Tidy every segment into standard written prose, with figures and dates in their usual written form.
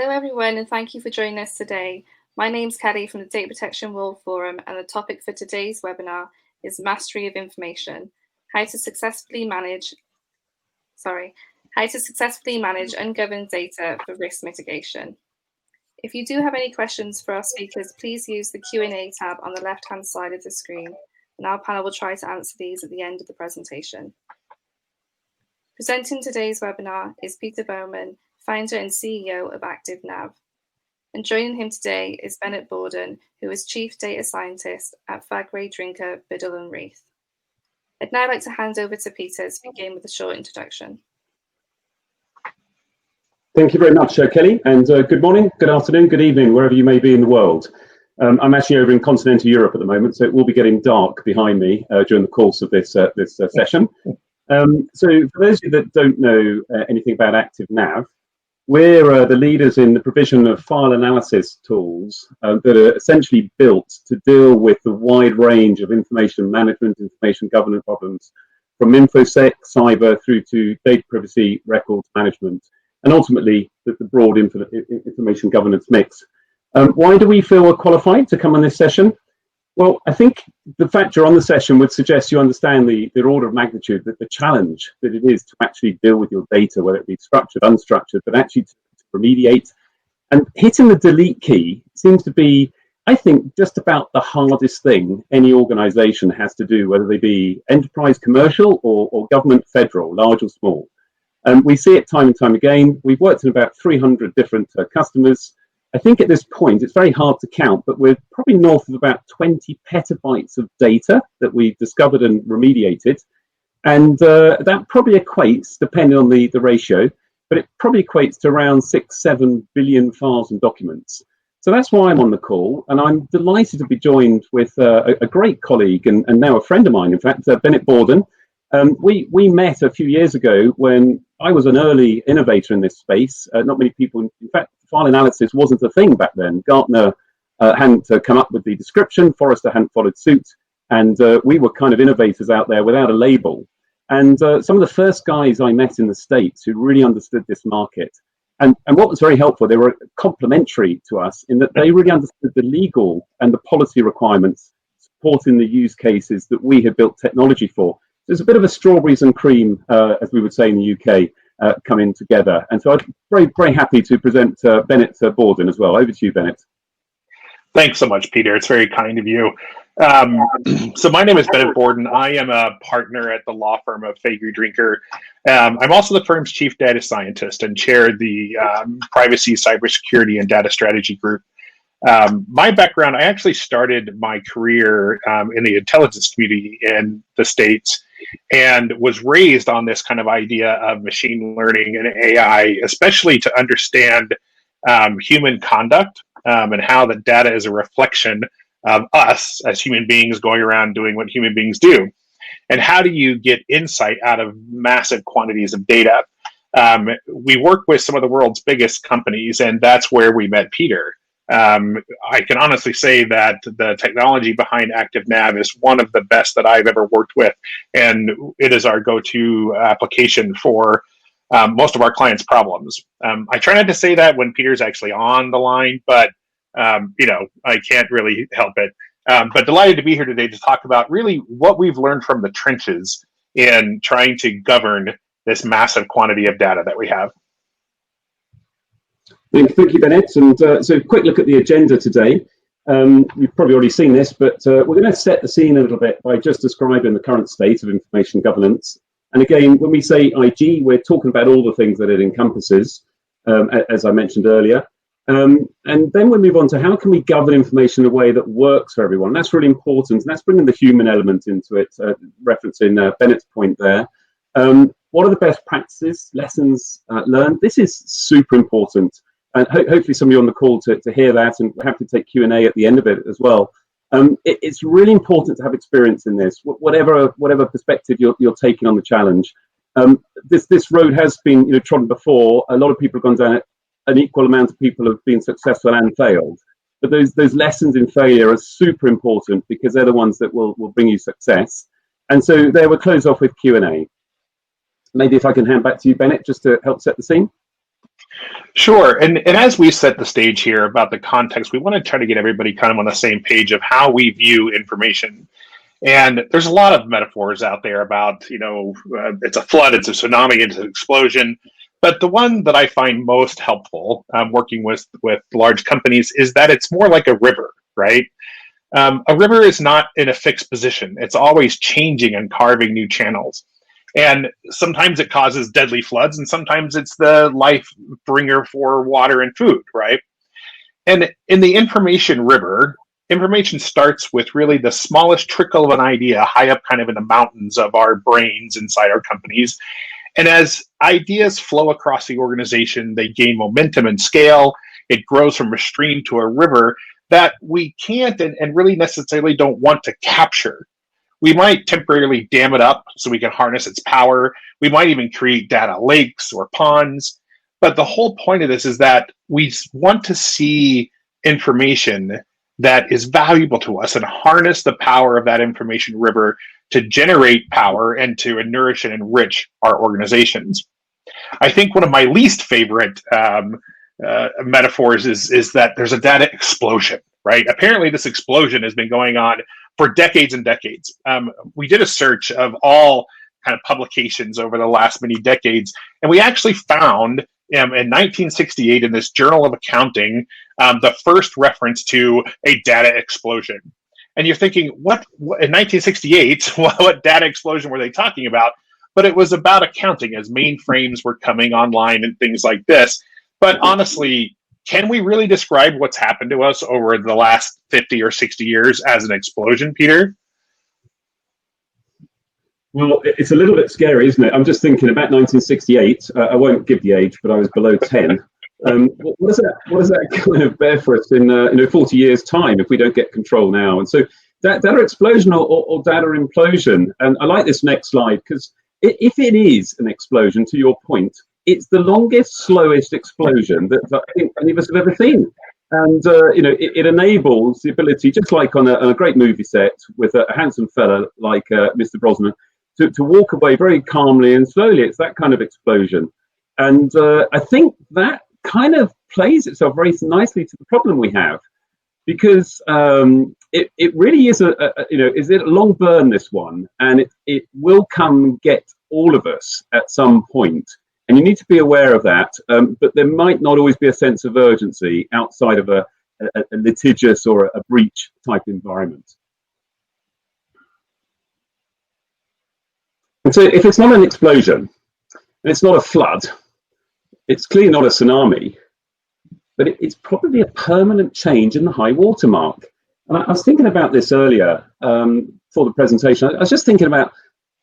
Hello everyone, and thank you for joining us today. My name's Kelly from the Data Protection World Forum, and the topic for today's webinar is Mastery of Information, how to successfully manage ungoverned data for risk mitigation. If you do have any questions for our speakers, please use the Q&A tab on the left-hand side of the screen, and our panel will try to answer these at the end of the presentation. Presenting today's webinar is Peter Bowman, founder and CEO of ActiveNav. And joining him today is Bennett Borden, who is Chief Data Scientist at Fairgrade Drinker, Biddle and Reith. I'd now like to hand over to Peter to begin with a short introduction. Thank you very much, Kelly, and good morning, good afternoon, good evening, wherever you may be in the world. I'm actually over in continental Europe at the moment, so it will be getting dark behind me during the course of this session. So for those of you that don't know anything about ActiveNav, we're the leaders in the provision of file analysis tools that are essentially built to deal with the wide range of information management, information governance problems, from InfoSec, cyber, through to data privacy, records management, and ultimately the broad information governance mix. Why do we feel we're qualified to come on this session? Well, I think the fact you're on the session would suggest you understand the order of magnitude, that the challenge that it is to actually deal with your data, whether it be structured, unstructured, but actually to remediate. And hitting the delete key seems to be, I think, just about the hardest thing any organization has to do, whether they be enterprise, commercial, or government, federal, large or small. We see it time and time again. We've worked in about 300 different customers. I think at this point, it's very hard to count, but we're probably north of about 20 petabytes of data that we've discovered and remediated. And that probably equates, depending on the ratio, but it probably equates to around 6-7 billion files and documents. So that's why I'm on the call. And I'm delighted to be joined with a great colleague and now a friend of mine, in fact, Bennett Borden. We met a few years ago when I was an early innovator in this space. Not many people, in fact, file analysis wasn't a thing back then. Gartner hadn't come up with the description, Forrester hadn't followed suit, and we were kind of innovators out there without a label. And some of the first guys I met in the States who really understood this market, and what was very helpful, they were complementary to us in that they really understood the legal and the policy requirements supporting the use cases that we had built technology for. There's a bit of a strawberries and cream, as we would say in the UK, coming together. And so I'm very, very happy to present Bennett Borden as well. Over to you, Bennett. Thanks so much, Peter. It's very kind of you. So my name is Bennett Borden. I am a partner at the law firm of Fairgrade Drinker. I'm also the firm's chief data scientist and chair the privacy, cybersecurity, and data strategy group. My background, I actually started my career in the intelligence community in the States and was raised on this kind of idea of machine learning and AI, especially to understand human conduct and how the data is a reflection of us as human beings going around doing what human beings do. And how do you get insight out of massive quantities of data? We work with some of the world's biggest companies, and that's where we met Peter. I can honestly say that the technology behind ActiveNav is one of the best that I've ever worked with, and it is our go-to application for most of our clients' problems. I try not to say that when Peter's actually on the line, but I can't really help it. But delighted to be here today to talk about really what we've learned from the trenches in trying to govern this massive quantity of data that we have. Thank you, Bennett. And so a quick look at the agenda today. You've probably already seen this, but we're going to set the scene a little bit by just describing the current state of information governance. And again, when we say IG, we're talking about all the things that it encompasses, as I mentioned earlier. And then we move on to how can we govern information in a way that works for everyone. And that's really important. And that's bringing the human element into it, referencing Bennett's point there. What are the best practices, lessons learned? This is super important. And hopefully some of you on the call to hear that, and we're happy to take Q&A at the end of it as well. It's really important to have experience in this, whatever perspective you're taking on the challenge. This road has been trodden before. A lot of people have gone down it. An equal amount of people have been successful and failed. But those lessons in failure are super important because they're the ones that will bring you success. And so there we'll close off with Q&A. Maybe if I can hand back to you, Bennett, just to help set the scene. Sure. And as we set the stage here about the context, we want to try to get everybody kind of on the same page of how we view information. And there's a lot of metaphors out there about, it's a flood, it's a tsunami, it's an explosion. But the one that I find most helpful working with large companies is that it's more like a river, right? A river is not in a fixed position. It's always changing and carving new channels. And sometimes it causes deadly floods, and sometimes it's the life bringer for water and food, right? And in the information river, information starts with really the smallest trickle of an idea high up kind of in the mountains of our brains inside our companies. And as ideas flow across the organization, they gain momentum and scale. It grows from a stream to a river that we can't and really necessarily don't want to capture. We might temporarily dam it up so we can harness its power. We might even create data lakes or ponds. But the whole point of this is that we want to see information that is valuable to us and harness the power of that information river to generate power and to nourish and enrich our organizations. I think one of my least favorite metaphors is that there's a data explosion, right? Apparently this explosion has been going on for decades and decades. We did a search of all kind of publications over the last many decades, and we actually found in 1968 in this Journal of Accounting, the first reference to a data explosion. And you're thinking, what in 1968, what data explosion were they talking about? But it was about accounting as mainframes were coming online and things like this. But honestly, can we really describe what's happened to us over the last 50 or 60 years as an explosion, Peter? Well, it's a little bit scary, isn't it? I'm just thinking about 1968. I won't give the age, but I was below 10. What does that kind of bear for us in 40 years' time if we don't get control now? And so that data explosion or data implosion. And I like this next slide because if it is an explosion, to your point, it's the longest, slowest explosion that I think any of us have ever seen. And it enables the ability, just like on a great movie set with a handsome fella like Mr. Brosnan, to walk away very calmly and slowly. It's that kind of explosion. And I think that kind of plays itself very nicely to the problem we have, because it really is is it a long burn, this one, and it will come and get all of us at some point. And you need to be aware of that, but there might not always be a sense of urgency outside of a litigious or a breach type environment. And so if it's not an explosion, and it's not a flood, it's clearly not a tsunami, but it's probably a permanent change in the high water mark. And I was thinking about this earlier for the presentation. I was just thinking about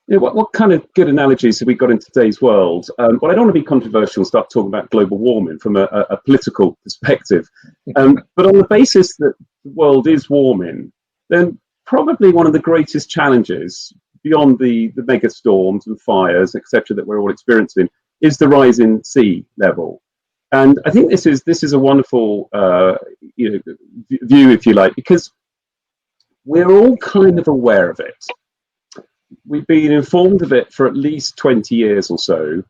what kind of good analogies have we got in today's world? Well, I don't want to be controversial and start talking about global warming from a political perspective. But on the basis that the world is warming, then probably one of the greatest challenges beyond the mega storms and fires, etc., that we're all experiencing is the rise in sea level. And I think this is a wonderful view, if you like, because we're all kind of aware of it. We've been informed of it for at least 20 years or so.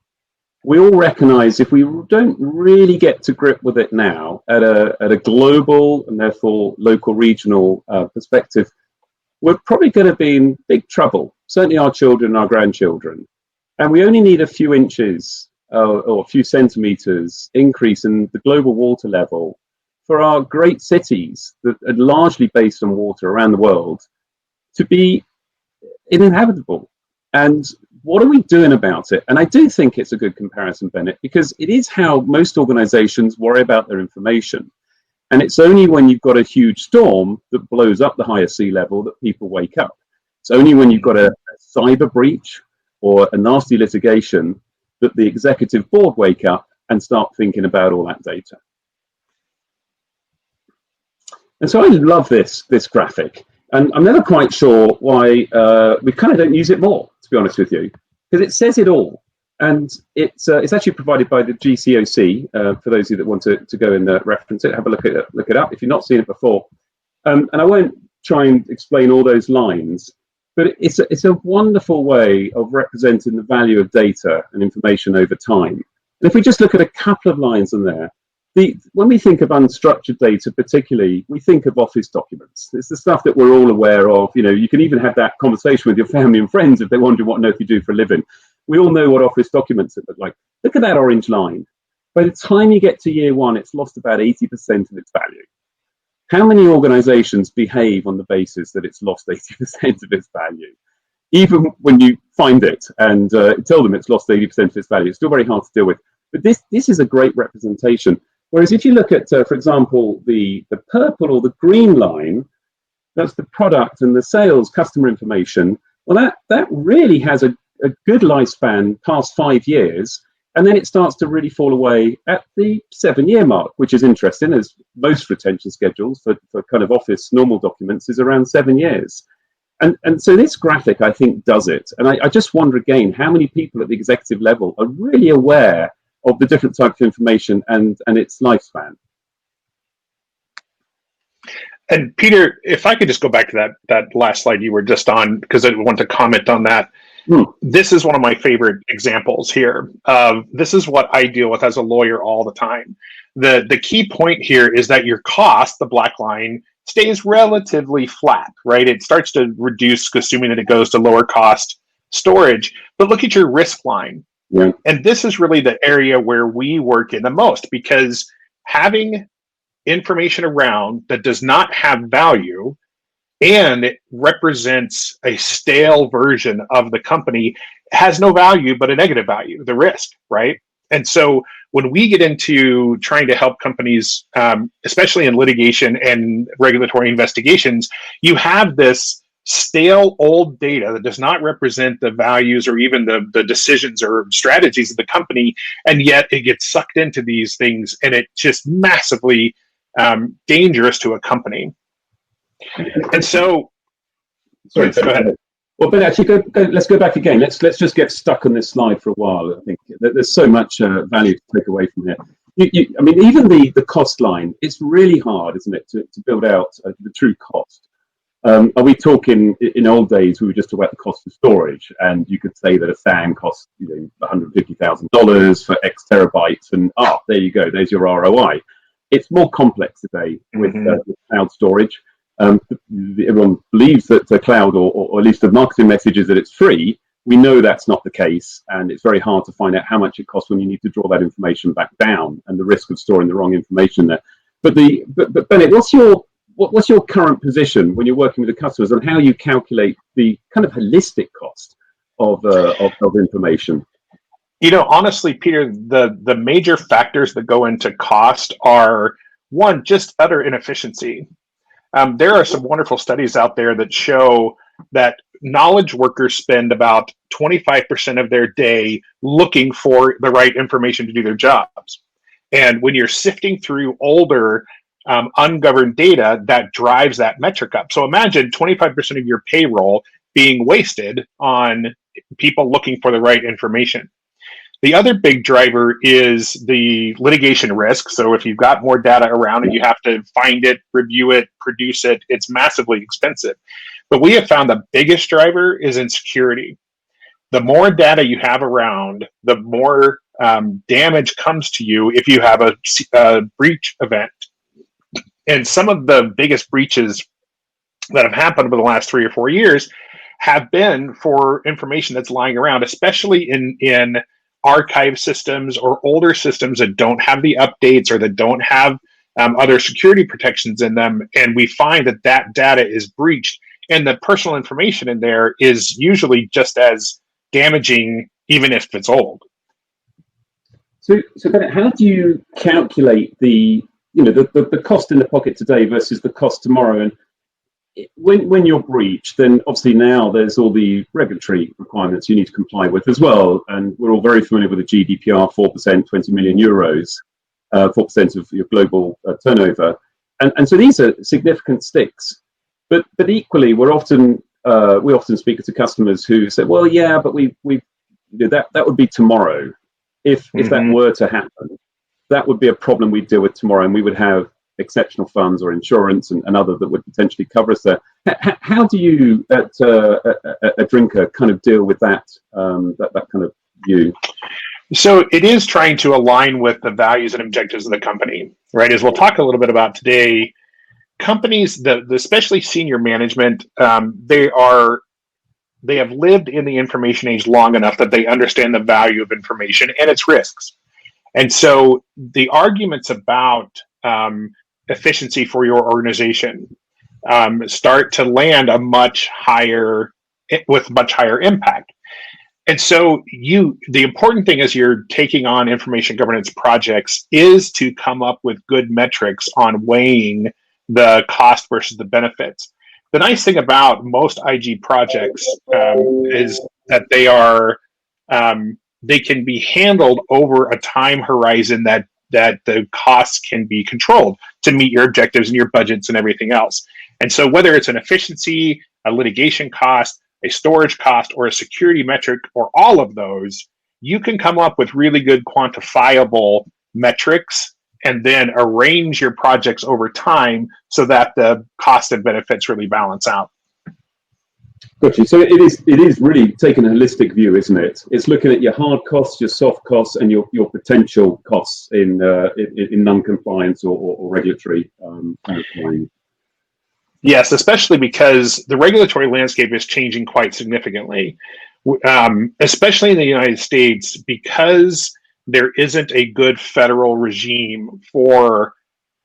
We all recognize if we don't really get to grip with it now at a global and therefore local regional perspective, we're probably going to be in big trouble, certainly our children and our grandchildren. And we only need a few inches or a few centimeters increase in the global water level for our great cities that are largely based on water around the world to be uninhabitable. And what are we doing about it? And I do think it's a good comparison, Bennett, because it is how most organizations worry about their information. And it's only when you've got a huge storm that blows up the higher sea level that people wake up. It's only when you've got a cyber breach or a nasty litigation that the executive board wake up and start thinking about all that data. And so I love this graphic. And I'm never quite sure why we kind of don't use it more, to be honest with you, because it says it all. And it's actually provided by the GCOC, for those of you that want to go and reference it, have a look it up if you've not seen it before. And I won't try and explain all those lines, but it's a wonderful way of representing the value of data and information over time. And if we just look at a couple of lines in there, when we think of unstructured data particularly, we think of office documents. It's the stuff that we're all aware of. You know, you can even have that conversation with your family and friends if they wonder what on earth you do for a living. We all know what office documents look like. Look at that orange line. By the time you get to year one, it's lost about 80% of its value. How many organizations behave on the basis that it's lost 80% of its value? Even when you find it and tell them it's lost 80% of its value, it's still very hard to deal with. But this is a great representation. Whereas if you look at, for example, the purple or the green line, that's the product and the sales customer information. Well, that really has a good lifespan past 5 years. And then it starts to really fall away at the 7-year mark, which is interesting, as most retention schedules for kind of office normal documents is around 7 years. And so this graphic, I think, does it. And I just wonder again, how many people at the executive level are really aware of the different types of information and its lifespan? And Peter, if I could just go back to that last slide you were just on, because I want to comment on that. This is one of my favorite examples here. This is what I deal with as a lawyer all the time. The key point here is that your cost, the black line, stays relatively flat, right? It starts to reduce, assuming that it goes to lower cost storage. But look at your risk line. Yeah. And this is really the area where we work in the most, because having information around that does not have value and it represents a stale version of the company has no value but a negative value, the risk, right? And so when we get into trying to help companies, especially in litigation and regulatory investigations, you have this stale old data that does not represent the values or even the decisions or strategies of the company, and yet it gets sucked into these things, and it's just massively dangerous to a company. And so, sorry, go ahead. Well, but actually, let's go back again. Let's just get stuck on this slide for a while. I think there's so much value to take away from here. I mean, even the cost line, it's really hard, isn't it, to build out the true cost. Are we talking, in old days, we were just talking about the cost of storage, and you could say that a SAN costs $150,000 for X terabytes, and there you go, there's your ROI. It's more complex today with cloud storage. Everyone believes that the cloud, or at least the marketing message, is that it's free. We know that's not the case, and it's very hard to find out how much it costs when you need to draw that information back down, and the risk of storing the wrong information there. But Bennett, what's your current position when you're working with the customers, and how you calculate the kind of holistic cost of information? You know, honestly, Peter, the major factors that go into cost are, one, just utter inefficiency. There are some wonderful studies out there that show that knowledge workers spend about 25% of their day looking for the right information to do their jobs. And when you're sifting through older ungoverned data, that drives that metric up. So imagine 25% of your payroll being wasted on people looking for the right information. The other big driver is the litigation risk. So if you've got more data around and you have to find it, review it, produce it, it's massively expensive. But we have found the biggest driver is insecurity. The more data you have around, the more damage comes to you if you have a breach event. And some of the biggest breaches that have happened over the last 3 or 4 years have been for information that's lying around, especially in archive systems or older systems that don't have the updates or that don't have other security protections in them. And we find that data is breached, and the personal information in there is usually just as damaging, even if it's old. So Bennett, how do you calculate the cost in the pocket today versus the cost tomorrow? And when you're breached, then obviously now there's all the regulatory requirements you need to comply with as well. And we're all very familiar with the GDPR, 4%, 20 million euros, 4% of your global turnover. And so these are significant sticks. But equally, we often speak to customers who say, well, yeah, but that would be tomorrow. If that were to happen, that would be a problem we'd deal with tomorrow, and we would have exceptional funds or insurance and other that would potentially cover us there. How do you, at a drinker, kind of deal with that kind of view? So it is trying to align with the values and objectives of the company, right? As we'll talk a little bit about today, companies, especially senior management, they have lived in the information age long enough that they understand the value of information and its risks. And so the arguments about efficiency for your organization start to land with much higher impact. And so the important thing as you're taking on information governance projects is to come up with good metrics on weighing the cost versus the benefits. The nice thing about most IG projects is that they can be handled over a time horizon that the costs can be controlled to meet your objectives and your budgets and everything else. And so whether it's an efficiency, a litigation cost, a storage cost, or a security metric, or all of those, you can come up with really good quantifiable metrics and then arrange your projects over time so that the cost and benefits really balance out. Gotcha. So it is really taking a holistic view, isn't it? It's looking at your hard costs, your soft costs, and your potential costs in non-compliance or regulatory kind. Yes, especially because the regulatory landscape is changing quite significantly, especially in the United States, because there isn't a good federal regime for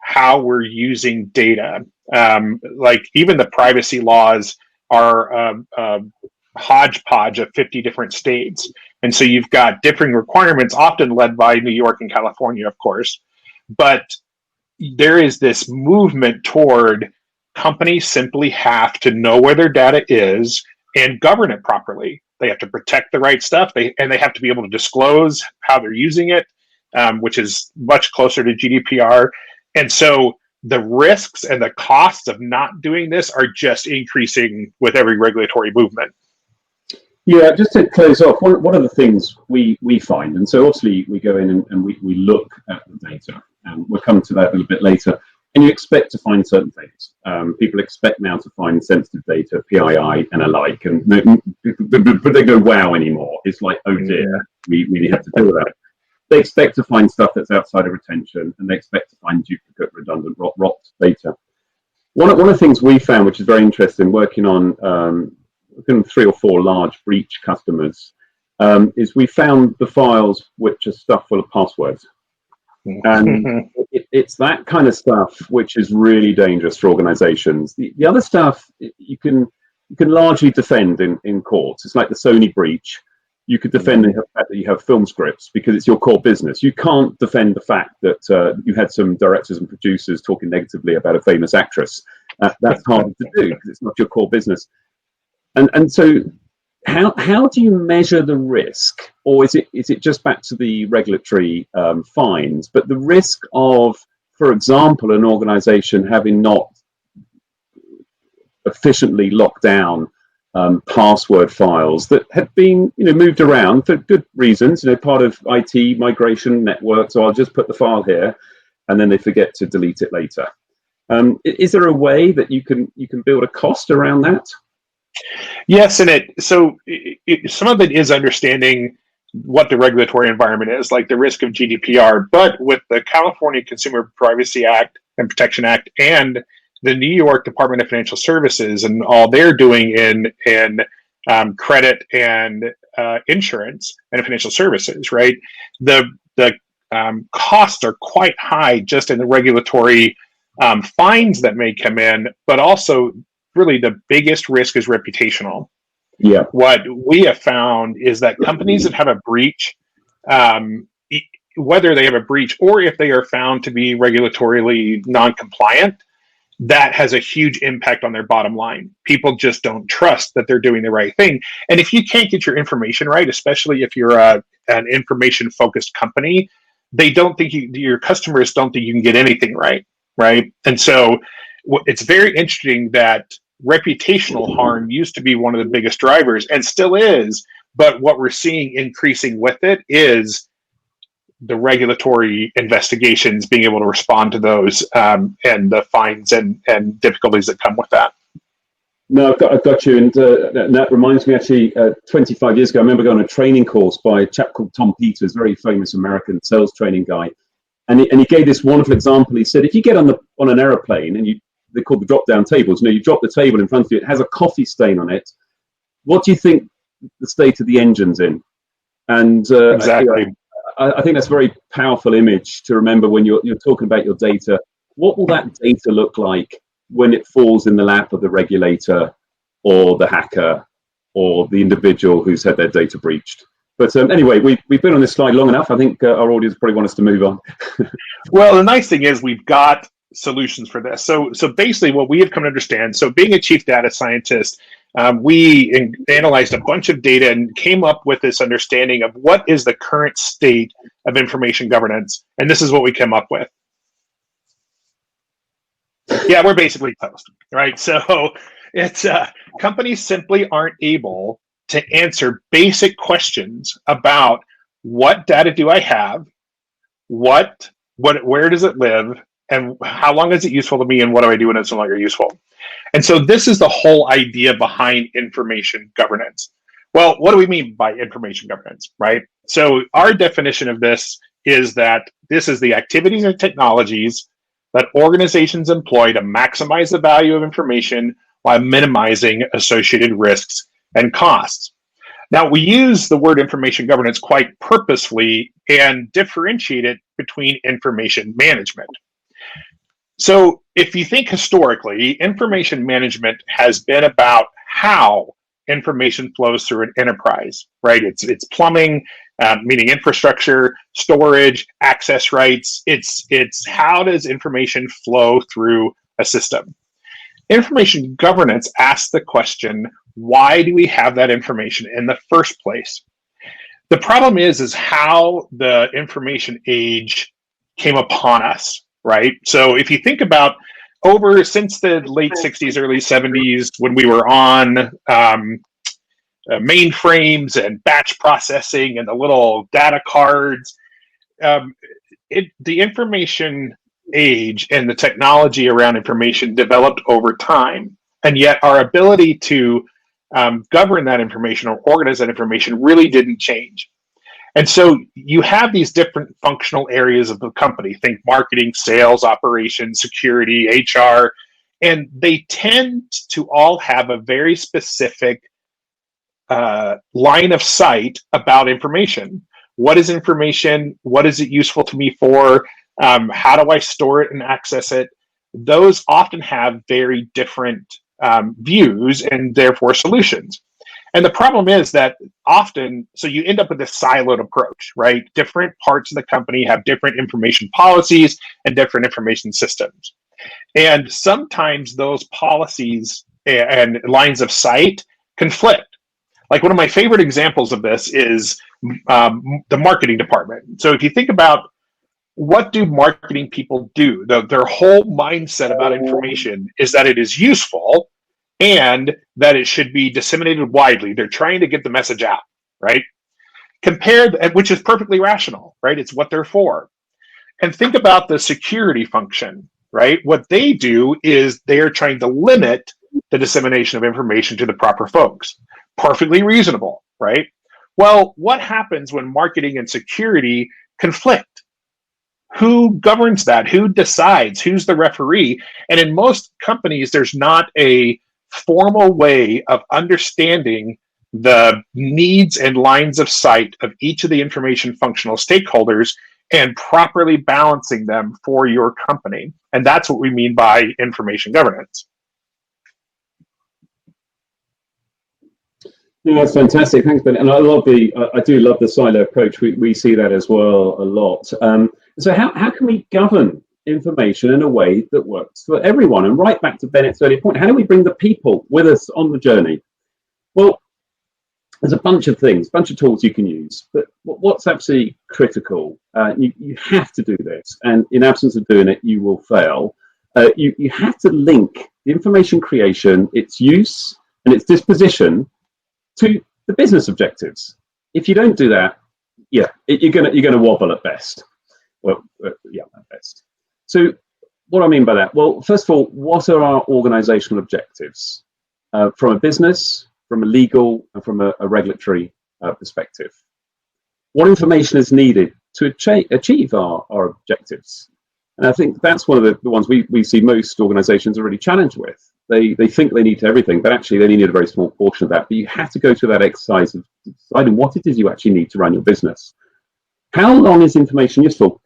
how we're using data. Like even the privacy laws are a hodgepodge of 50 different states. And so you've got differing requirements, often led by New York and California, of course. But there is this movement toward companies simply have to know where their data is and govern it properly. They have to protect the right stuff, and they have to be able to disclose how they're using it, which is much closer to GDPR. And so the risks and the costs of not doing this are just increasing with every regulatory movement. Yeah, just to close off, one of the things we find, and so obviously we go in and we look at the data, and we'll come to that a little bit later, and you expect to find certain things. People expect now to find sensitive data, PII and alike, and but they go, wow anymore. It's like, oh dear, we really have to deal with that. They expect to find stuff that's outside of retention, and they expect to find duplicate, redundant, rot data. One of the things we found, which is very interesting, working on 3 or 4 large breach customers, is we found the files which are stuffed full of passwords. And it's that kind of stuff which is really dangerous for organizations. The other stuff you can largely defend in courts. It's like the Sony breach. You could defend the fact that you have film scripts because it's your core business. You can't defend the fact that you had some directors and producers talking negatively about a famous actress. That's harder to do because it's not your core business. And so how do you measure the risk, or is it just back to the regulatory fines, but the risk of, for example, an organization having not efficiently locked down password files that had been moved around for good reasons, part of IT migration network, so I'll just put the file here and then they forget to delete it later. Is there a way that you can build a cost around that? Yes, and some of it is understanding what the regulatory environment is, like the risk of GDPR. But with the California Consumer Privacy Act and Protection Act and the New York Department of Financial Services and all they're doing in credit and insurance and financial services, right? The costs are quite high just in the regulatory fines that may come in, but also really the biggest risk is reputational. Yeah. What we have found is that companies that have a breach, whether they have a breach or if they are found to be regulatorily non-compliant, that has a huge impact on their bottom line. People just don't trust that they're doing the right thing. And if you can't get your information right, especially if you're an information-focused company, they don't think your customers don't think you can get anything right, right? And so it's very interesting that reputational harm used to be one of the biggest drivers and still is, but what we're seeing increasing with it is the regulatory investigations, being able to respond to those and the fines and difficulties that come with that. No, I've got you, and that reminds me actually. 25 years ago, I remember going on a training course by a chap called Tom Peters, very famous American sales training guy, and he gave this wonderful example. He said, if you get on an aeroplane and they're called the drop-down tables. You drop the table in front of you, it has a coffee stain on it. What do you think the state of the engine's in? And exactly. I think that's a very powerful image to remember when you're talking about your data. What will that data look like when it falls in the lap of the regulator or the hacker or the individual who's had their data breached? But anyway, we've been on this slide long enough. I think our audience probably want us to move on. Well, the nice thing is we've got solutions for this. So basically what we have come to understand, so being a chief data scientist, we analyzed a bunch of data and came up with this understanding of what is the current state of information governance. And this is what we came up with. Yeah, we're basically toast, right? So it's companies simply aren't able to answer basic questions about what data do I have, where does it live, and how long is it useful to me, and what do I do when it's no longer useful? And so this is the whole idea behind information governance. Well, what do we mean by information governance, right? So our definition of this is that this is the activities and technologies that organizations employ to maximize the value of information while minimizing associated risks and costs. Now, we use the word information governance quite purposefully and differentiate it between information management. So if you think historically, information management has been about how information flows through an enterprise, right? It's plumbing, meaning infrastructure, storage, access rights. It's how does information flow through a system? Information governance asks the question, why do we have that information in the first place? The problem is how the information age came upon us, right? So if you think about since the late 60s, early 70s, when we were on mainframes and batch processing and the little data cards, the information age and the technology around information developed over time. And yet our ability to govern that information or organize that information really didn't change. And so you have these different functional areas of the company. Think marketing, sales, operations, security, HR, and they tend to all have a very specific line of sight about information. What is information? What is it useful to me for? How do I store it and access it? Those often have very different views and therefore solutions. And the problem is that often, so you end up with this siloed approach, right? Different parts of the company have different information policies and different information systems. And sometimes those policies and lines of sight conflict. Like one of my favorite examples of this is the marketing department. So if you think about what do marketing people do, their whole mindset about information is that it is useful and that it should be disseminated widely. They're trying to get the message out, right? Which is perfectly rational, right? It's what they're for. And think about the security function, right? What they do is they are trying to limit the dissemination of information to the proper folks. Perfectly reasonable, right? Well, what happens when marketing and security conflict? Who governs that? Who decides? Who's the referee? And in most companies, there's not a formal way of understanding the needs and lines of sight of each of the information functional stakeholders and properly balancing them for your company. And that's what we mean by information governance. Yeah, that's fantastic. Thanks, Ben. And I do love the silo approach. We see that as well a lot. So how can we govern information in a way that works for everyone? And right back to Bennett's earlier point, how do we bring the people with us on the journey? Well, there's a bunch of things, bunch of tools you can use, but what's absolutely critical, you have to do this, and in absence of doing it, you will fail. You have to link the information creation, its use, and its disposition to the business objectives. If you don't do that, yeah, you're gonna wobble at best. Well, yeah, at best. So what do I mean by that? Well, first of all, what are our organizational objectives? from a business, from a legal, and from a regulatory perspective. What information is needed to achieve our objectives? And I think that's one of the ones we see most organizations are really challenged with. They think they need everything, but actually they only need a very small portion of that. But you have to go through that exercise of deciding what it is you actually need to run your business. How long is information useful?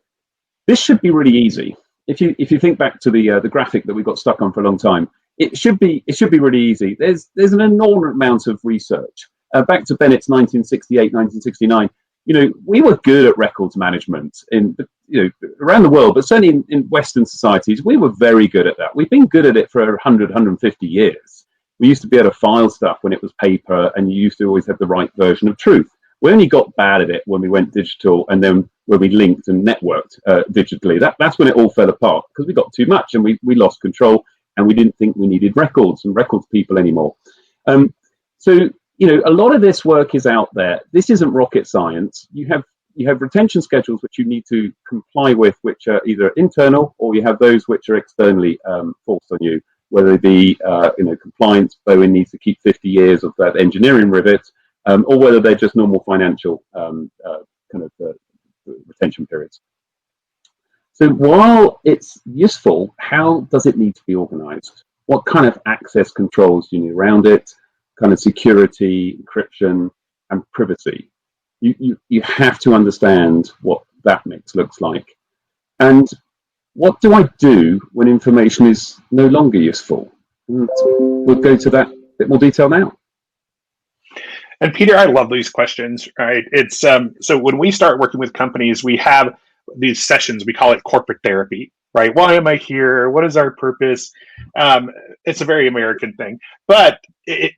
This should be really easy. If you think back to the graphic that we got stuck on for a long time, it should be really easy. There's an enormous amount of research. Back to Bennett's 1968, 1969. We were good at records management in around the world, but certainly in Western societies, we were very good at that. We've been good at it for 100, 150 years. We used to be able to file stuff when it was paper, and you used to always have the right version of truth. We only got bad at it when we went digital, and then when we linked and networked digitally. That's when it all fell apart, because we got too much and we lost control, and we didn't think we needed records and records people anymore. So a lot of this work is out there. This isn't rocket science. You have retention schedules which you need to comply with, which are either internal, or you have those which are externally forced on you, whether it be compliance. Boeing needs to keep 50 years of that engineering rivet, or whether they're just normal financial retention periods. So while it's useful, how does it need to be organized? What kind of access controls do you need around it? Kind of security, encryption, and privacy. You have to understand what that mix looks like. And what do I do when information is no longer useful? And we'll go to that in a bit more detail now. And Peter, I love these questions, right? It's so when we start working with companies, we have these sessions, we call it corporate therapy, right? Why am I here? What is our purpose? It's a very American thing, but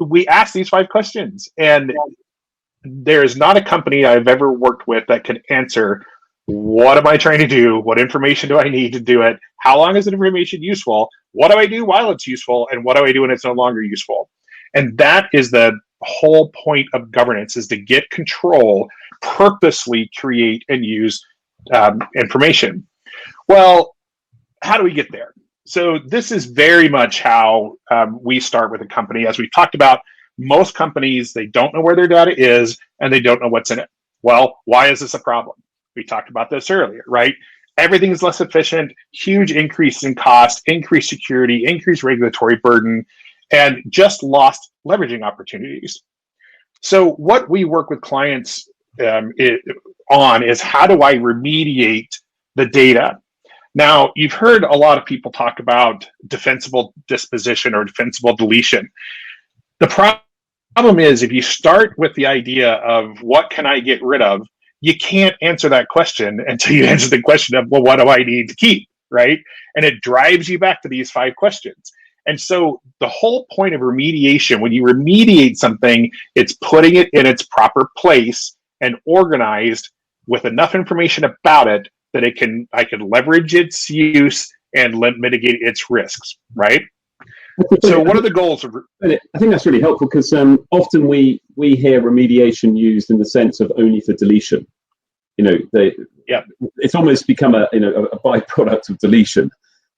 we ask these 5 questions, and there is not a company I've ever worked with that can answer, what am I trying to do? What information do I need to do it? How long is the information useful? What do I do while it's useful? And what do I do when it's no longer useful? And that is the whole point of governance, is to get control, purposely create and use information. Well, how do we get there? So this is very much how we start with a company. As we've talked about, most companies, they don't know where their data is and they don't know what's in it. Well, why is this a problem? We talked about this earlier, right? Everything is less efficient, huge increase in cost, increased security, increased regulatory burden, and just lost leveraging opportunities. So what we work with clients on is, how do I remediate the data? Now, you've heard a lot of people talk about defensible disposition or defensible deletion. The problem is, if you start with the idea of what can I get rid of, you can't answer that question until you answer the question of, well, what do I need to keep, right? And it drives you back to these 5 questions. And so the whole point of remediation, when you remediate something, it's putting it in its proper place and organized with enough information about it that I can leverage its use and mitigate its risks, right? So what are the goals of? I think that's really helpful, because often we hear remediation used in the sense of only for deletion. It's almost become a byproduct of deletion.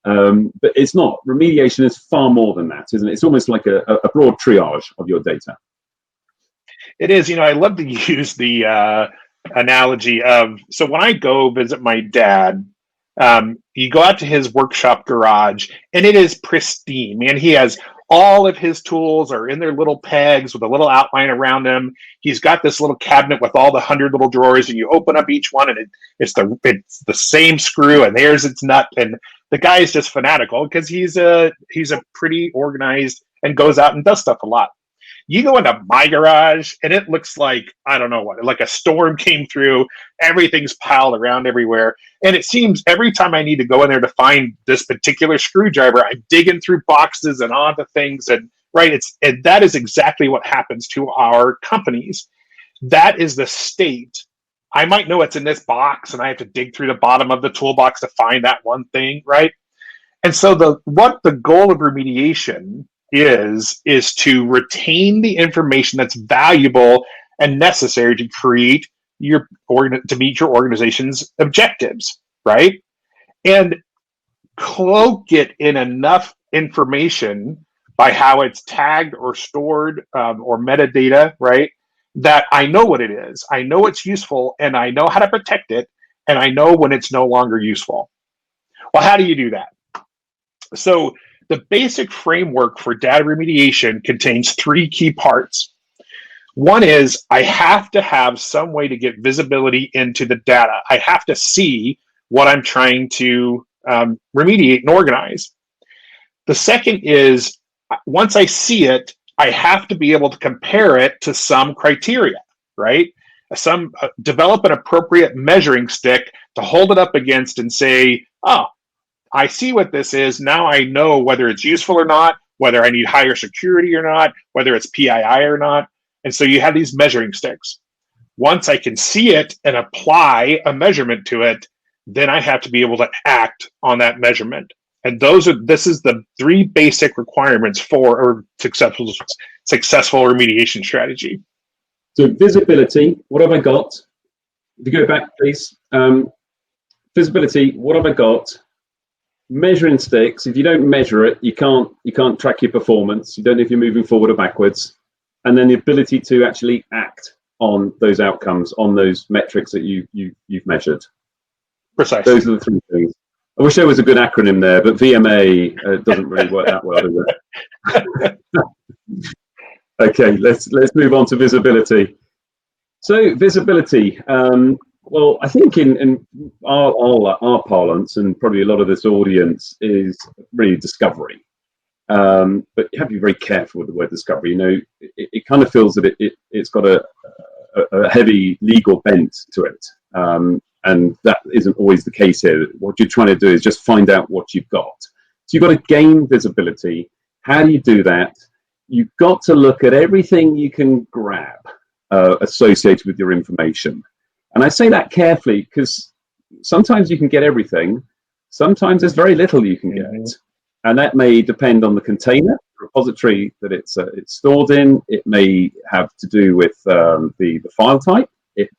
But it's not. Remediation is far more than that, isn't it? It's almost like a broad triage of your data. It is. I love to use the analogy of, so when I go visit my dad, you go out to his workshop garage and it is pristine, man. He has all of his tools are in their little pegs with a little outline around them. He's got this little cabinet with all the 100 little drawers, and you open up each one and it's the same screw, and there's its nut. And the guy is just fanatical because he's a pretty organized and goes out and does stuff a lot. You go into my garage and it looks like, I don't know what, like a storm came through, everything's piled around everywhere. And it seems every time I need to go in there to find this particular screwdriver, I'm digging through boxes and onto things. And right, and that is exactly what happens to our companies. That is the state. I might know it's in this box and I have to dig through the bottom of the toolbox to find that one thing, right? And so what the goal of remediation is to retain the information that's valuable and necessary to create to meet your organization's objectives, right? And cloak it in enough information by how it's tagged or stored or metadata, right? That I know what it is, I know it's useful, and I know how to protect it, and I know when it's no longer useful. Well, how do you do that? So the basic framework for data remediation contains three key parts. One is I have to have some way to get visibility into the data. I have to see what I'm trying to remediate and organize. The second is once I see it, I have to be able to compare it to some criteria, right? Develop an appropriate measuring stick to hold it up against and say, oh, I see what this is. Now I know whether it's useful or not, whether I need higher security or not, whether it's PII or not. And so you have these measuring sticks. Once I can see it and apply a measurement to it, then I have to be able to act on that measurement. And this is the three basic requirements for a successful remediation strategy. So visibility, what have I got? If you go back, please. Visibility, what have I got? Measuring sticks, if you don't measure it, you can't track your performance. You don't know if you're moving forward or backwards. And then the ability to actually act on those outcomes, on those metrics that you've measured. Precisely. Those are the three things. I wish there was a good acronym there, but VMA doesn't really work that well, does it? Okay, let's move on to visibility. So visibility. Well, I think in our parlance, and probably a lot of this audience, is really discovery. But you have to be very careful with the word discovery. You know, it kind of feels that it's got a heavy legal bent to it. And that isn't always the case here. What you're trying to do is just find out what you've got. So you've got to gain visibility. How do you do that? You've got to look at everything you can grab associated with your information. And I say that carefully because sometimes you can get everything. Sometimes there's very little you can get. And that may depend on the container, the repository that it's stored in. It may have to do with the file type. It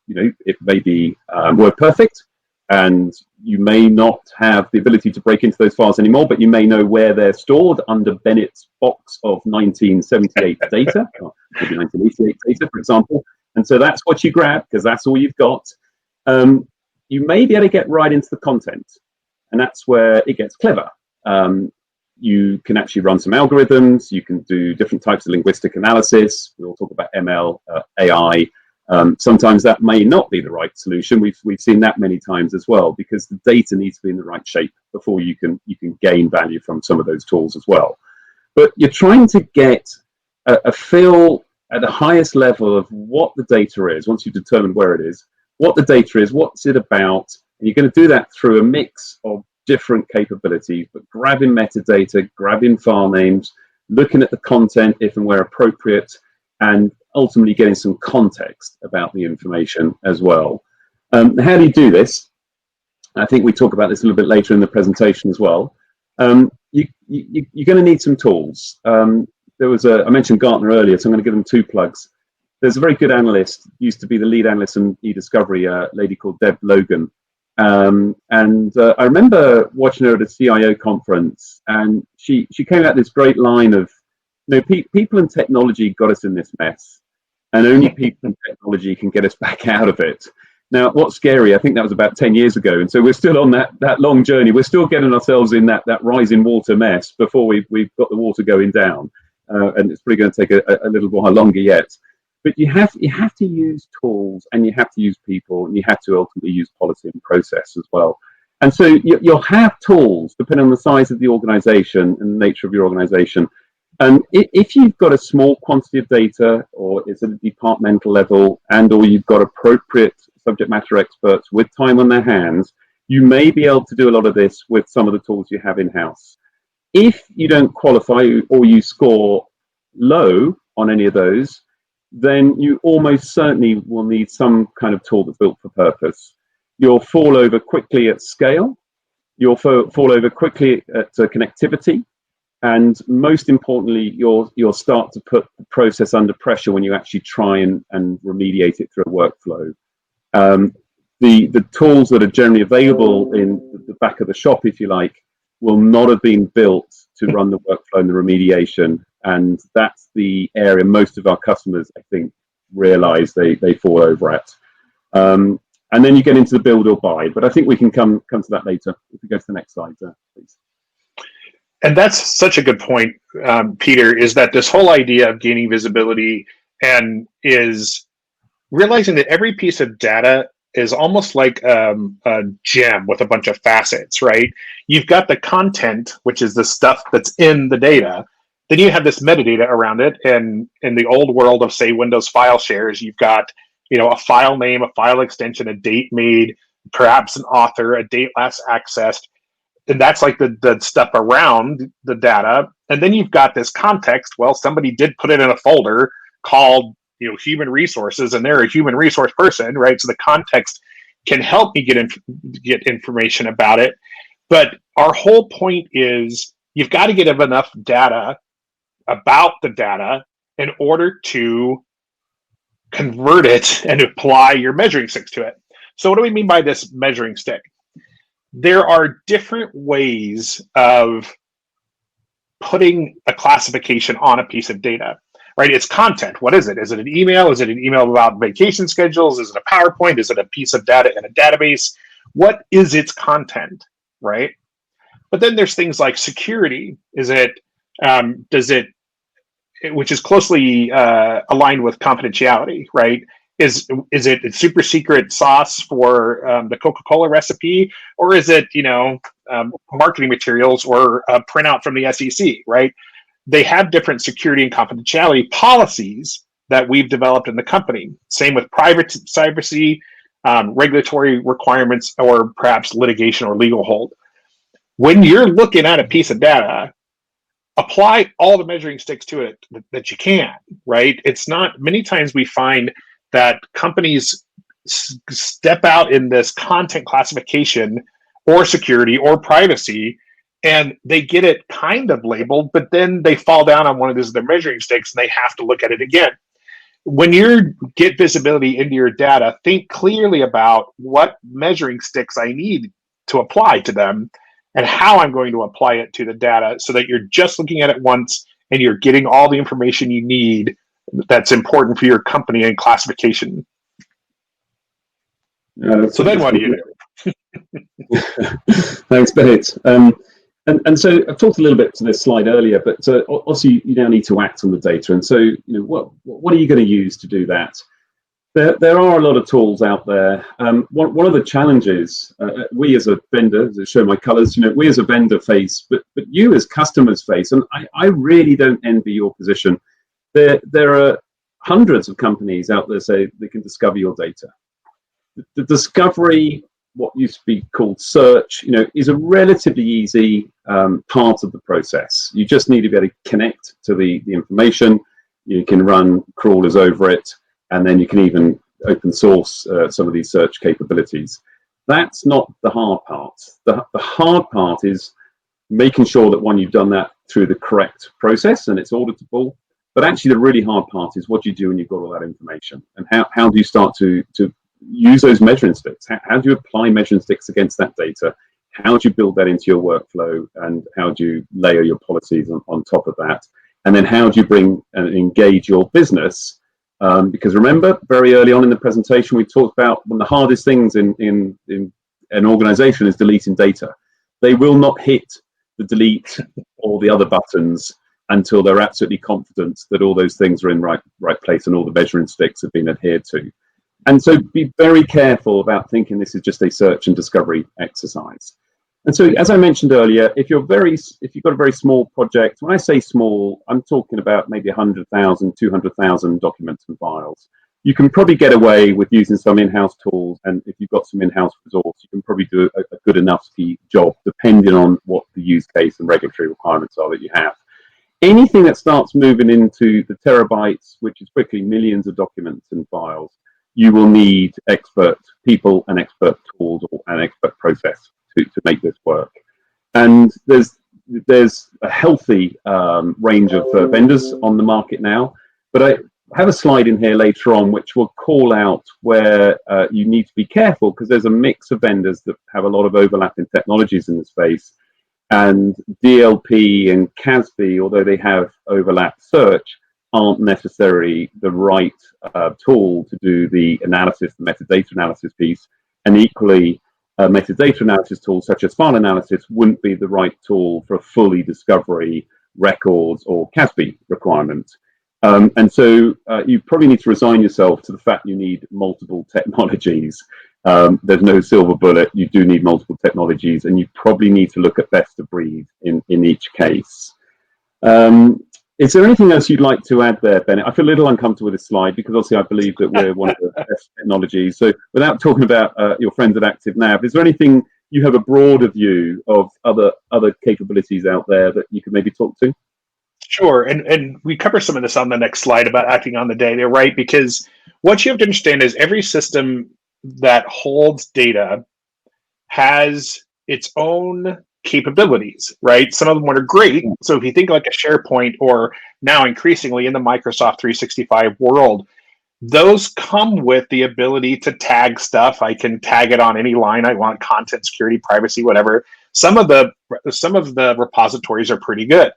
may be WordPerfect, and you may not have the ability to break into those files anymore, but you may know where they're stored under Bennett's box of 1978 data, or maybe 1988 data, for example. And so that's what you grab because that's all you've got. You may be able to get right into the content, and that's where it gets clever. You can actually run some algorithms. You can do different types of linguistic analysis. We'll talk about ML, AI. Sometimes that may not be the right solution. We've seen that many times as well, because the data needs to be in the right shape before you can gain value from some of those tools as well. But you're trying to get a feel at the highest level of what the data is. Once you've determined where it is, what the data is, what's it about, and you're going to do that through a mix of different capabilities, but grabbing metadata, grabbing file names, looking at the content if and where appropriate, and ultimately getting some context about the information as well. How do you do this? I think we talk about this a little bit later in the presentation as well. You're going to need some tools. I mentioned Gartner earlier, so I'm going to give them two plugs. There's a very good analyst, used to be the lead analyst in eDiscovery, a lady called Deb Logan. I remember watching her at a CIO conference, and she came out this great line of, people and technology got us in this mess, and only people and technology can get us back out of it. Now, what's scary, I think that was about 10 years ago, and so we're still on that long journey. We're still getting ourselves in that rising water mess before we've got the water going down, and it's probably going to take a little while longer yet. But you have to use tools, and you have to use people, and you have to ultimately use policy and process as well. And so you'll have tools depending on the size of the organization and the nature of your organization. And if you've got a small quantity of data, or it's at a departmental level, and or you've got appropriate subject matter experts with time on their hands, you may be able to do a lot of this with some of the tools you have in-house. If you don't qualify or you score low on any of those, then you almost certainly will need some kind of tool that's built for purpose. You'll fall over quickly at scale. You'll fall over quickly at connectivity. And most importantly, you'll start to put the process under pressure when you actually try and remediate it through a workflow. The tools that are generally available in the back of the shop, if you like, will not have been built to run the workflow and the remediation And that's the area most of our customers, I think, realize they fall over at. And then you get into the build or buy, but I think we can come to that later. If we go to the next slide, please. And that's such a good point, Peter, is that this whole idea of gaining visibility and is realizing that every piece of data is almost like a gem with a bunch of facets, right? You've got the content, which is the stuff that's in the data. Then you have this metadata around it. And in the old world of, say, Windows file shares, you've got, a file name, a file extension, a date made, perhaps an author, a date last accessed. And that's like the stuff around the data. And then you've got this context. Well, somebody did put it in a folder called, human resources, and they're a human resource person, right? So the context can help me get information about it. But our whole point is you've got to get enough data about the data in order to convert it and apply your measuring sticks to it. So what do we mean by this measuring stick? There are different ways of putting a classification on a piece of data, right? It's content. What is it? Is it an email? Is it an email about vacation schedules? Is it a PowerPoint? Is it a piece of data in a database? What is its content, right? But then there's things like security. Is it, which is closely aligned with confidentiality, right? Is it a super secret sauce for the Coca-Cola recipe, or is it marketing materials or a printout from the SEC, right? They have different security and confidentiality policies that we've developed in the company. Same with privacy, regulatory requirements, or perhaps litigation or legal hold. When you're looking at a piece of data, apply all the measuring sticks to it that you can, right? It's not, many times we find that companies step out in this content classification or security or privacy, and they get it kind of labeled, but then they fall down on one of their measuring sticks and they have to look at it again. When you get visibility into your data, think clearly about what measuring sticks I need to apply to them and how I'm going to apply it to the data so that you're just looking at it once and you're getting all the information you need that's important for your company and classification. So then what do you do? Thanks, Bennett. And so I've talked a little bit to this slide earlier, but also you now need to act on the data. And so, what are you going to use to do that? There are a lot of tools out there. One of the challenges we as a vendor, to show my colours, we as a vendor face, but you as customers face, and I really don't envy your position. There are hundreds of companies out there say they can discover your data. The discovery, what used to be called search, is a relatively easy part of the process. You just need to be able to connect to the information. You can run crawlers over it, and then you can even open source some of these search capabilities. That's not the hard part. The hard part is making sure that, one, you've done that through the correct process and it's auditable. But actually, the really hard part is what do you do when you've got all that information, and how do you start to use those measuring sticks? How do you apply measuring sticks against that data? How do you build that into your workflow, and how do you layer your policies on top of that? And then how do you bring and engage your business? Because remember, very early on in the presentation, we talked about one of the hardest things in an organization is deleting data. They will not hit the delete or the other buttons until they're absolutely confident that all those things are in right place and all the measuring sticks have been adhered to. And so be very careful about thinking this is just a search and discovery exercise. And so, as I mentioned earlier, if you've got a very small project, when I say small, I'm talking about maybe 100,000, 200,000 documents and files. You can probably get away with using some in-house tools, and if you've got some in-house resource, you can probably do a good enough job, depending on what the use case and regulatory requirements are that you have. Anything that starts moving into the terabytes, which is quickly millions of documents and files, you will need expert people and expert tools or an expert process to make this work. And there's a healthy range of vendors on the market now, but I have a slide in here later on which will call out where you need to be careful, because there's a mix of vendors that have a lot of overlapping technologies in the space. And DLP and CASB, although they have overlap search, aren't necessarily the right tool to do the analysis, the metadata analysis piece. And equally, metadata analysis tools such as file analysis wouldn't be the right tool for a fully discovery, records, or CASB requirement. And so you probably need to resign yourself to the fact you need multiple technologies. There's no silver bullet. You do need multiple technologies, and you probably need to look at best of breed in each case. Is there anything else you'd like to add there, Bennett? I feel a little uncomfortable with this slide because obviously I believe that we're one of the best technologies. So without talking about your friends at ActiveNav, is there anything you have a broader view of other capabilities out there that you could maybe talk to? Sure, and we cover some of this on the next slide about acting on the data, right? Because what you have to understand is every system that holds data has its own capabilities, right? Some of them are great. So if you think like a SharePoint, or now increasingly in the Microsoft 365 world, those come with the ability to tag stuff. I can tag it on any line I want, content, security, privacy, whatever. Some of the repositories are pretty good.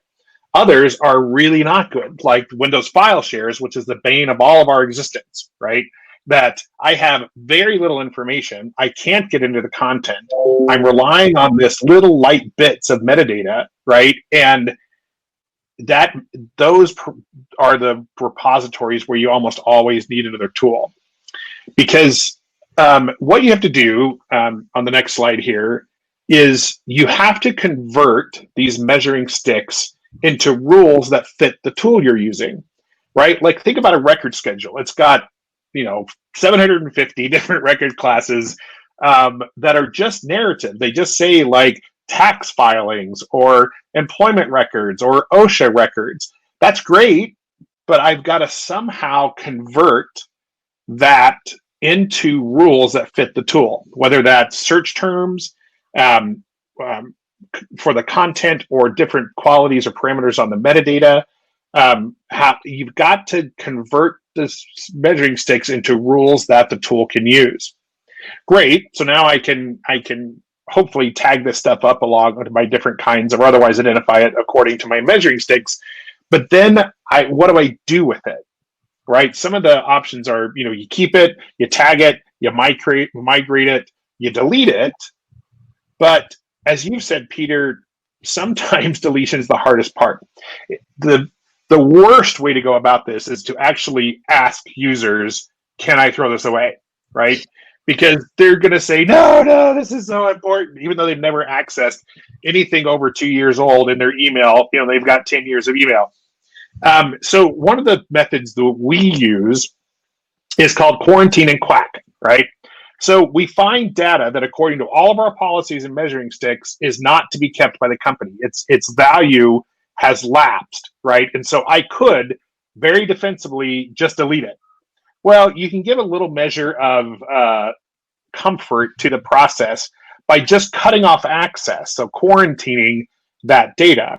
Others are really not good, like Windows File Shares, which is the bane of all of our existence, right? That I have very little information. I can't get into the content. I'm relying on this little light bits of metadata, right? And those are the repositories where you almost always need another tool. Because what you have to do on the next slide here is you have to convert these measuring sticks into rules that fit the tool you're using, right? Like think about a record schedule. It's got 750 different record classes that are just narrative. They just say like tax filings or employment records or OSHA records. That's great, but I've got to somehow convert that into rules that fit the tool, whether that's search terms for the content or different qualities or parameters on the metadata. You've got to convert this measuring sticks into rules that the tool can use. Great. So now I can hopefully tag this stuff up along with my different kinds, or otherwise identify it according to my measuring sticks. But then what do I do with it? Right? Some of the options are, you keep it, you tag it, you migrate it, you delete it. But as you said, Peter, sometimes deletion is the hardest part. The worst way to go about this is to actually ask users, can I throw this away, right? Because they're going to say, no, this is so important, even though they've never accessed anything over 2 years old in their email. They've got 10 years of email. So one of the methods that we use is called quarantine and quack, right? So we find data that, according to all of our policies and measuring sticks, is not to be kept by the company. Its value has lapsed, right? And so I could very defensively just delete it. Well, you can give a little measure of comfort to the process by just cutting off access, so quarantining that data,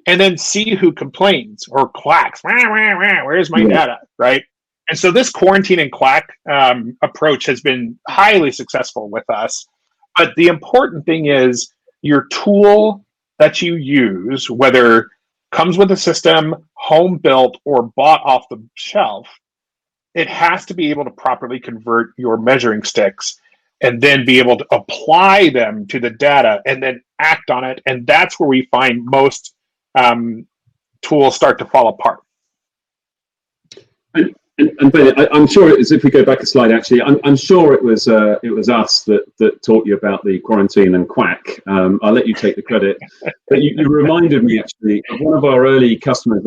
and then see who complains or quacks. Where's my data, right? And so this quarantine and quack approach has been highly successful with us. But the important thing is your tool that you use, whether comes with a system, home built, or bought off the shelf, it has to be able to properly convert your measuring sticks and then be able to apply them to the data and then act on it. And that's where we find most tools start to fall apart. And Bennett, I'm sure if we go back a slide, actually, I'm sure it was us that taught you about the quarantine and quack. I'll let you take the credit. But you reminded me actually of one of our early customers,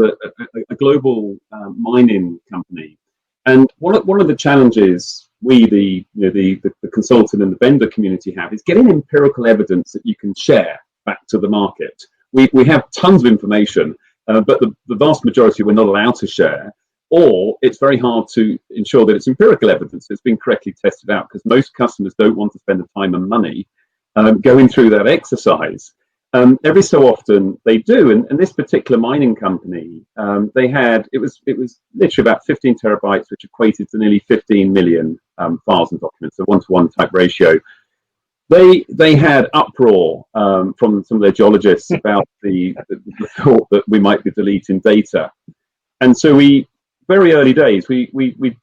a global mining company. And one of the challenges we, the consultant and the vendor community have, is getting empirical evidence that you can share back to the market. We have tons of information, but the vast majority we're not allowed to share. Or it's very hard to ensure that it's empirical evidence that's been correctly tested out, because most customers don't want to spend the time and money going through that exercise. Every so often they do, and this particular mining company, it was literally about 15 terabytes, which equated to nearly 15 million files and documents, a 1-to-1 type ratio. they had uproar from some of their geologists about the thought that we might be deleting data. And so very early days, we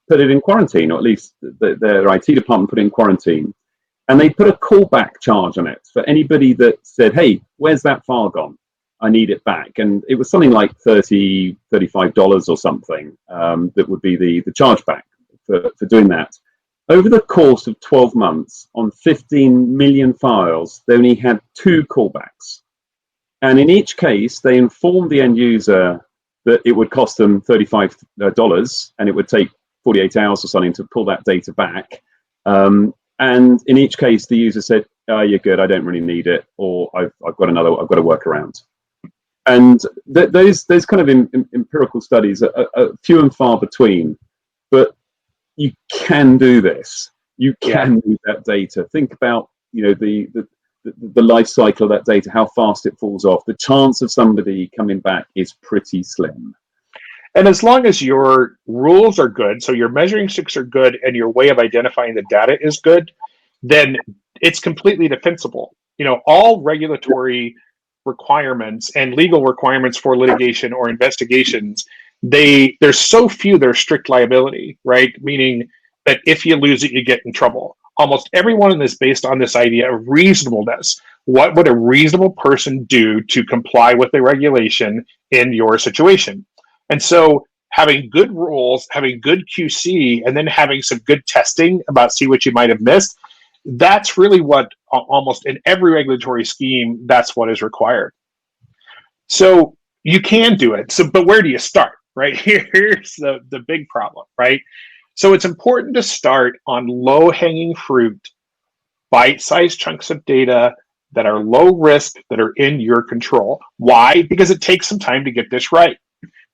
put it in quarantine, or at least their IT department put it in quarantine. And they put a callback charge on it for anybody that said, hey, where's that file gone? I need it back. And it was something like $30, $35 or something that would be the chargeback for doing that. Over the course of 12 months, on 15 million files, they only had 2 callbacks. And in each case, they informed the end user that it would cost them $35 and it would take 48 hours or something to pull that data back. And in each case, the user said, oh, you're good, I don't really need it, or I've got a workaround. And those kind of empirical studies are few and far between, but you can do this. You can move that data. Think about, the life cycle of that data, how fast it falls off. The chance of somebody coming back is pretty slim. And as long as your rules are good, so your measuring sticks are good, and your way of identifying the data is good, then it's completely defensible. All regulatory requirements and legal requirements for litigation or investigations, there's so few that are strict liability, right? Meaning that if you lose it, you get in trouble. Almost every one of this based on this idea of reasonableness. What would a reasonable person do to comply with the regulation in your situation? And so having good rules, having good QC, and then having some good testing about see what you might have missed, that's really what almost in every regulatory scheme, that's what is required. So you can do it. But where do you start, right? Here's the big problem, right? So it's important to start on low-hanging fruit, bite-sized chunks of data that are low risk, that are in your control. Why? Because it takes some time to get this right.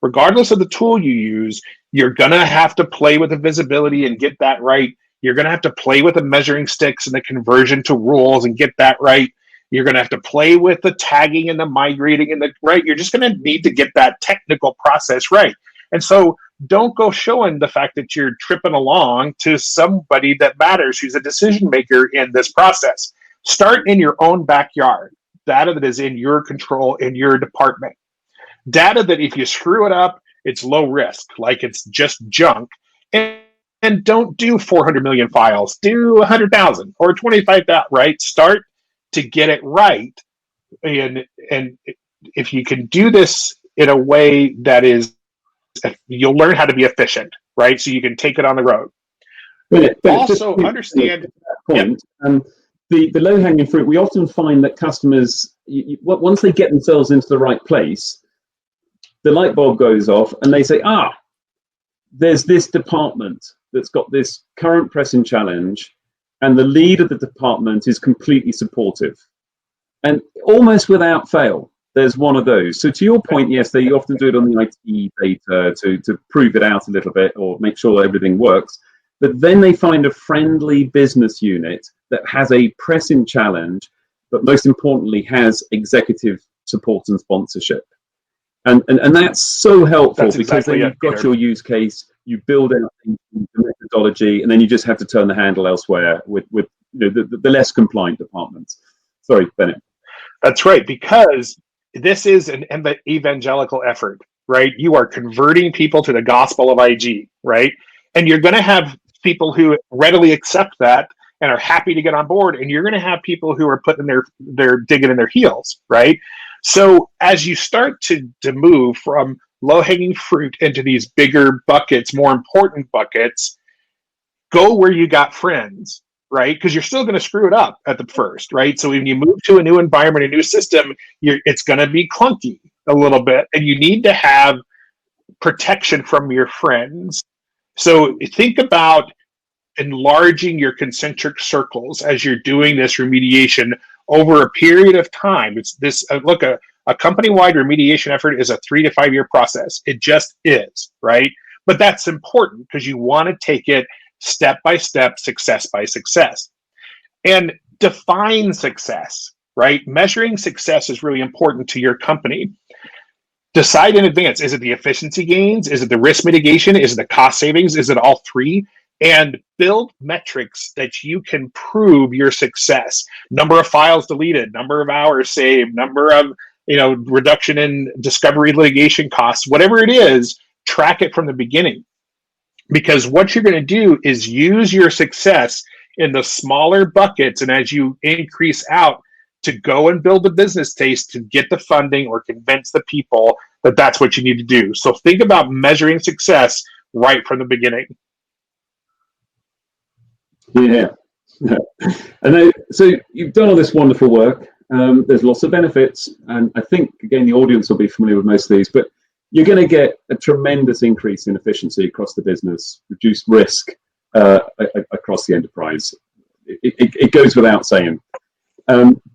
Regardless of the tool you use, you're going to have to play with the visibility and get that right. You're going to have to play with the measuring sticks and the conversion to rules and get that right. You're going to have to play with the tagging and the migrating and right. You're just going to need to get that technical process right. And so don't go showing the fact that you're tripping along to somebody that matters, who's a decision maker in this process. Start in your own backyard, data that is in your control in your department. Data that if you screw it up, it's low risk, like it's just junk. And don't do 400 million files, do 100,000 or 25,000, right? Start to get it right. And if you can do this in a way that is, you'll learn how to be efficient, right? So you can take it on the road. But also understand that point. The low-hanging fruit, we often find that customers, once they get themselves into the right place, the light bulb goes off and they say, there's this department that's got this current pressing challenge, and the lead of the department is completely supportive. And almost without fail, there's one of those. So to your point, yes, they often do it on the IT data to prove it out a little bit or make sure everything works. But then they find a friendly business unit that has a pressing challenge, but most importantly has executive support and sponsorship. And that's so helpful because then you've got your use case, you build out the methodology, and then you just have to turn the handle elsewhere with the less compliant departments. Sorry, Bennett. That's right, because this is an evangelical effort, right? You are converting people to the gospel of IG, right? And you're going to have people who readily accept that and are happy to get on board, and you're going to have people who are putting their digging in their heels, right? So as you start to move from low-hanging fruit into these bigger buckets, more important buckets, go where you got friends, right? Because you're still going to screw it up at the first, right? So when you move to a new environment, a new system, it's going to be clunky a little bit, and you need to have protection from your friends. So think about enlarging your concentric circles as you're doing this remediation over a period of time. It's this look, a company-wide remediation effort is a 3 to 5 year process. It just is, right? But that's important because you want to take it step by step, success by success, and define success, right? Measuring success is really important to your company. Decide in advance, is it the efficiency gains? Is it the risk mitigation? Is it the cost savings? Is it all three? and build metrics that you can prove your success. Number of files deleted, number of hours saved, number of, reduction in discovery litigation costs, whatever it is, track it from the beginning. Because what you're going to do is use your success in the smaller buckets, and as you increase out, to go and build a business case to get the funding or convince the people that that's what you need to do. So think about measuring success right from the beginning. Yeah. And so you've done all this wonderful work. There's lots of benefits, and I think, again, the audience will be familiar with most of these, but you're going to get a tremendous increase in efficiency across the business, reduced risk across the enterprise. It goes without saying.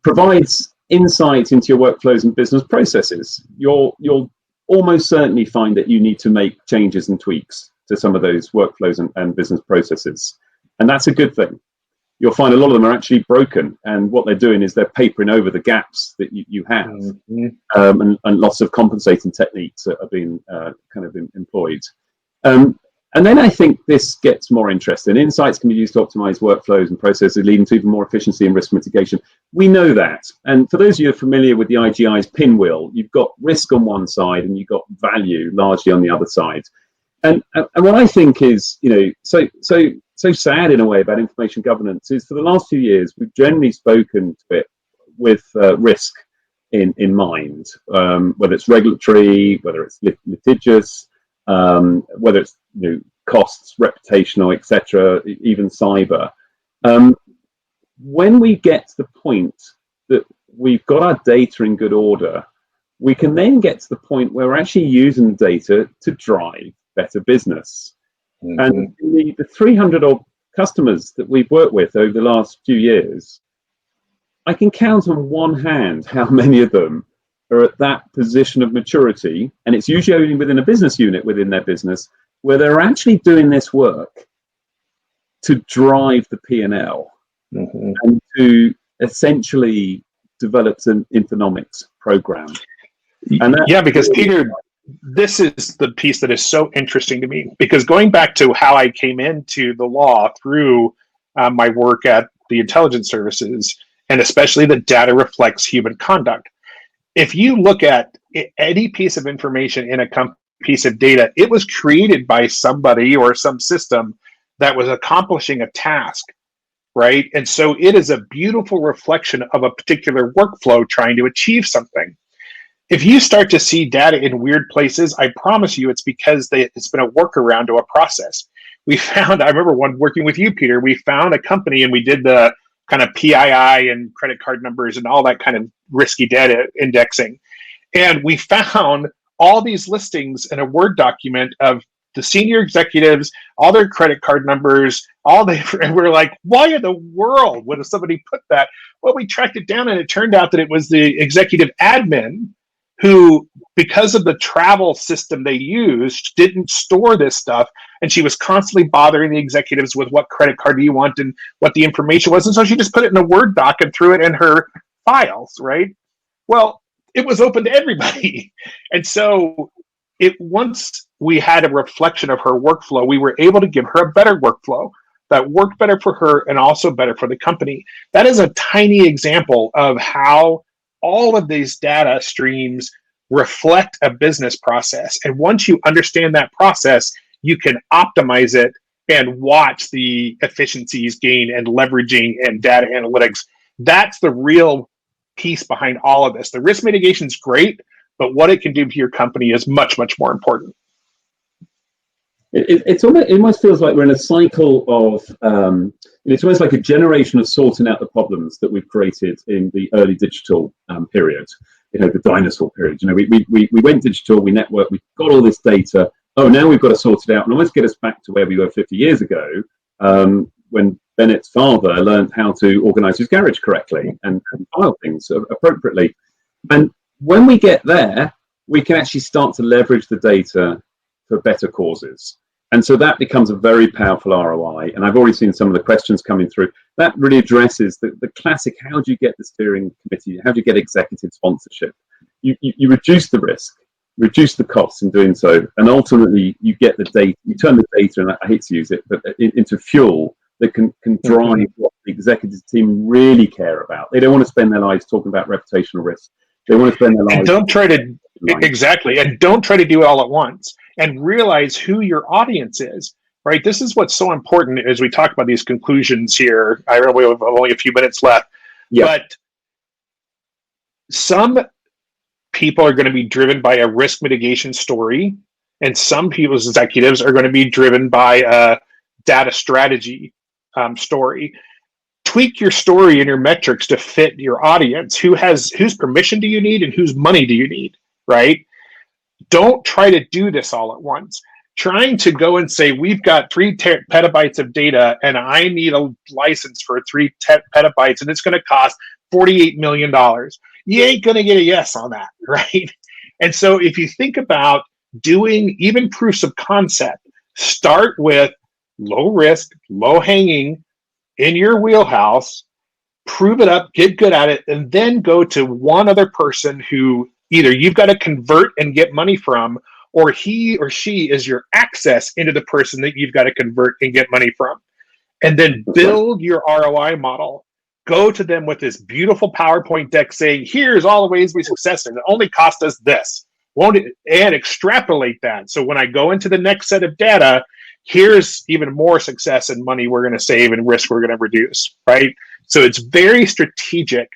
Provides insight into your workflows and business processes. You'll almost certainly find that you need to make changes and tweaks to some of those workflows and business processes. And that's a good thing. You'll find a lot of them are actually broken, and what they're doing is they're papering over the gaps that you have. Mm-hmm. And lots of compensating techniques are being kind of employed. And then I think this gets more interesting. Insights can be used to optimize workflows and processes, leading to even more efficiency and risk mitigation. We know that. And for those of you who are familiar with the IGI's pinwheel, you've got risk on one side and you've got value largely on the other side. And what I think is, so sad in a way about information governance is, for the last few years, we've generally spoken to it with risk in mind, whether it's regulatory, whether it's litigious, whether it's costs, reputational, etc., even cyber. When we get to the point that we've got our data in good order, we can then get to the point where we're actually using the data to drive better business. Mm-hmm. And the 300 odd customers that we've worked with over the last few years, I can count on one hand how many of them are at that position of maturity, and it's usually only within a business unit within their business, where they're actually doing this work to drive the P&L. Mm-hmm. And to essentially develop an Infonomics program. And because Peter, this is the piece that is so interesting to me, because going back to how I came into the law through my work at the intelligence services, and especially the data reflects human conduct. If you look at any piece of information in a piece of data, it was created by somebody or some system that was accomplishing a task, right? And so it is a beautiful reflection of a particular workflow trying to achieve something. If you start to see data in weird places, I promise you it's because it's been a workaround to a process. I remember working with you, Peter, we found a company and we did the kind of PII and credit card numbers and all that kind of risky data indexing. And we found all these listings in a Word document of the senior executives, all their credit card numbers, and we're like, why in the world would somebody put that? Well, we tracked it down and it turned out that it was the executive admin who, because of the travel system they used, didn't store this stuff. And she was constantly bothering the executives with what credit card do you want and what the information was. And so she just put it in a Word doc and threw it in her files, right? Well, it was open to everybody. And so once we had a reflection of her workflow, we were able to give her a better workflow that worked better for her and also better for the company. That is a tiny example of how all of these data streams reflect a business process. And once you understand that process, you can optimize it and watch the efficiencies gain and leveraging and data analytics. That's the real piece behind all of this. The risk mitigation is great, but what it can do to your company is much, much more important. It almost feels like we're in a cycle of, it's almost like a generation of sorting out the problems that we've created in the early digital period, the dinosaur period. We went digital, we networked, we got all this data. Oh, now we've got to sort it out and almost get us back to where we were 50 years ago, when Bennett's father learned how to organize his garage correctly and file things appropriately. And when we get there, we can actually start to leverage the data for better causes. And so that becomes a very powerful ROI. And I've already seen some of the questions coming through. That really addresses the classic, how do you get the steering committee? How do you get executive sponsorship? You reduce the risk. reduce the costs in doing so, and ultimately you get the data, you turn the data, and I hate to use it, but into fuel that can drive what the executive team really care about. They don't want to spend their lives talking about reputational risk. They want to spend their lives. And don't try to, exactly, and don't try to do it all at once, and realize who your audience is, right? This is what's so important as we talk about these conclusions here. I know we have only a few minutes left, but some people are going to be driven by a risk mitigation story, and some people's executives are going to be driven by a data strategy story. Tweak your story and your metrics to fit your audience. Whose permission do you need, and whose money do you need, right? Don't try to do this all at once. Trying to go and say, we've got 3 petabytes of data and I need a license for 3 petabytes and it's going to cost $48 million. You ain't going to get a yes on that, right? And so if you think about doing even proofs of concept, start with low risk, low hanging, in your wheelhouse, prove it up, get good at it, and then go to one other person who either you've got to convert and get money from, or he or she is your access into the person that you've got to convert and get money from. And then build your ROI model. Go to them with this beautiful PowerPoint deck saying, here's all the ways we success, and it only cost us this. Won't it? And extrapolate that. So when I go into the next set of data, here's even more success and money we're going to save and risk we're going to reduce, right? So it's very strategic.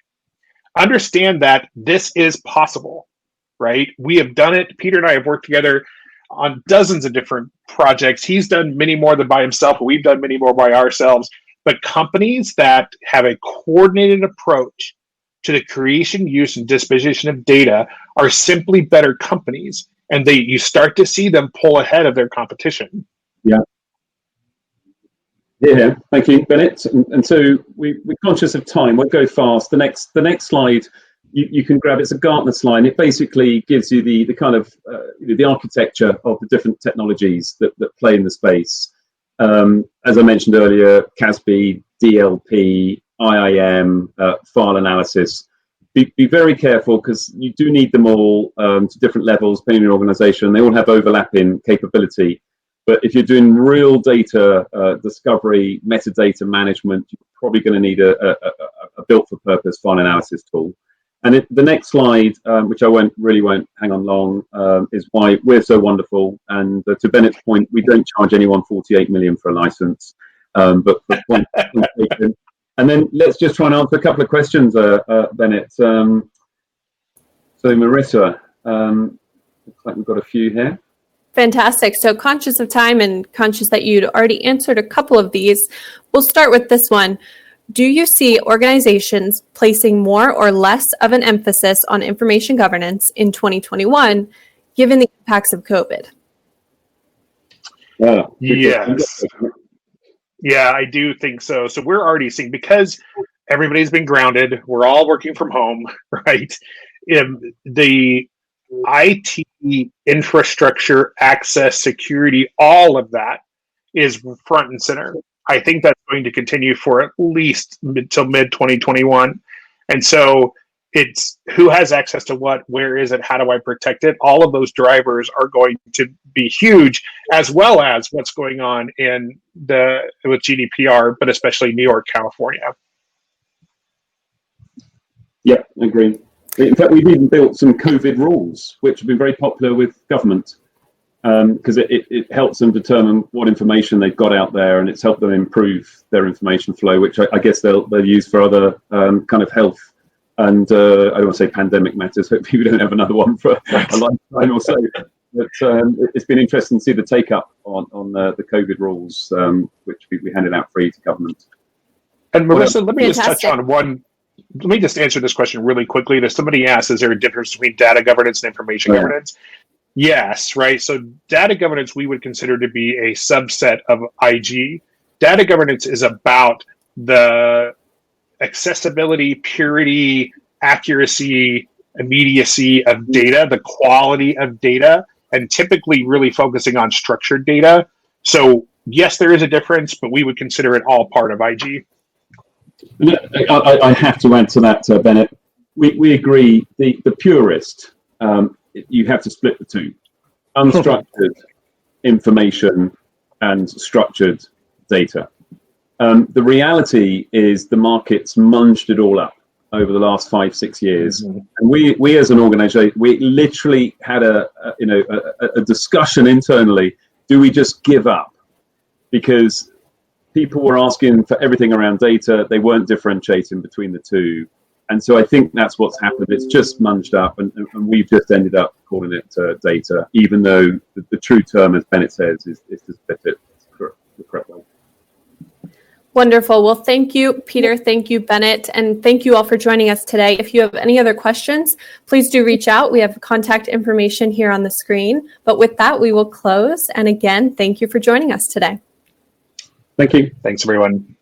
Understand that this is possible, right? We have done it. Peter and I have worked together on dozens of different projects. He's done many more than by himself. We've done many more by ourselves. But companies that have a coordinated approach to the creation, use, and disposition of data are simply better companies. And you start to see them pull ahead of their competition. Yeah, thank you, Bennett. And so we're conscious of time. We'll go fast. The next slide, you can grab. It's a Gartner slide. It basically gives you the kind of the architecture of the different technologies that play in the space. As I mentioned earlier, CASB, DLP, IIM, file analysis. Be very careful because you do need them all to different levels, depending on your organization. They all have overlapping capability. But if you're doing real data discovery, metadata management, you're probably going to need a built-for-purpose file analysis tool. And the next slide, which I won't hang on long, is why we're so wonderful. And to Bennett's point, we don't charge anyone 48 million for a license. But and then let's just try and answer a couple of questions, Bennett. So Marissa, looks like we've got a few here. Fantastic. So conscious of time and conscious that you'd already answered a couple of these, we'll start with this one. Do you see organizations placing more or less of an emphasis on information governance in 2021, given the impacts of COVID? Yes. Yeah, I do think so. So we're already seeing, because everybody's been grounded, we're all working from home, right? The IT infrastructure, access, security, all of that is front and center. I think that's going to continue for at least till mid 2021. And so it's who has access to what, where is it, how do I protect it? All of those drivers are going to be huge, as well as what's going on with GDPR, but especially New York, California. Yeah, I agree. In fact, we've even built some COVID rules, which have been very popular with government, because it helps them determine what information they've got out there, and it's helped them improve their information flow, which I guess they'll use for other kind of health and I don't want to say pandemic matters. Hopefully we don't have another one for a lifetime or so. But it's been interesting to see the take up on the COVID rules, which we handed out free to government. And Melissa, let me just touch on one. Let me just answer this question really quickly. That somebody asked, is there a difference between data governance and information governance? Yes, right. So data governance we would consider to be a subset of IG. Data governance is about the accessibility, purity, accuracy, immediacy of data, the quality of data, and typically really focusing on structured data. So yes, there is a difference, but we would consider it all part of IG. I have to add to that, Bennett. We agree. The purist you have to split the two: unstructured information and structured data. The reality is the market's munged it all up over the last 5-6 years, and we as an organization, we literally had a discussion internally. Do we just give up? Because people were asking for everything around data. They weren't differentiating between the two. And so I think that's what's happened. It's just munged up, and we've just ended up calling it data, even though the true term, as Bennett says, is to split it the correct way. Wonderful. Well, thank you, Peter. Thank you, Bennett. And thank you all for joining us today. If you have any other questions, please do reach out. We have contact information here on the screen. But with that, we will close. And again, thank you for joining us today. Thank you. Thanks, everyone.